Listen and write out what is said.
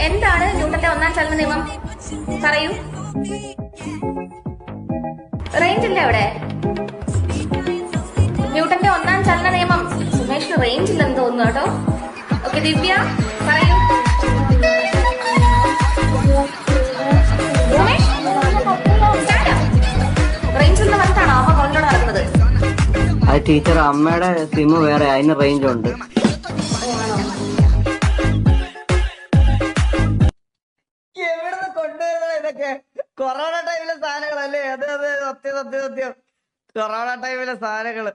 എന്താണ് ന്യൂട്ടന്റെ ഒന്നാം ചലന നിയമം? പറയൂ. റേഞ്ച് ഇല്ല അവിടെ. ന്യൂട്ടന്റെ ഒന്നാം ചലന നിയമം. സുമേഷിന് റേഞ്ച് ഇല്ലെന്ന് തോന്നുന്നു കേട്ടോ. ഓക്കെ ദിവ്യ പറയൂ. റേഞ്ച് എന്ന് പറഞ്ഞിട്ടാണോ അമ്മ കൊണ്ടോട് നടക്കുന്നത്? അത് ടീച്ചർ അമ്മയുടെ സിം വേറെ, അതിന് റേഞ്ച് ഉണ്ട്. എവിടുന്ന് കൊണ്ടുവരുന്ന ഇതൊക്കെ? കൊറോണ ടൈമിലെ സാധനങ്ങളല്ലേ? അതെ അതെ, സത്യം സത്യം സത്യം. കൊറോണ ടൈമിലെ സാധനങ്ങള്.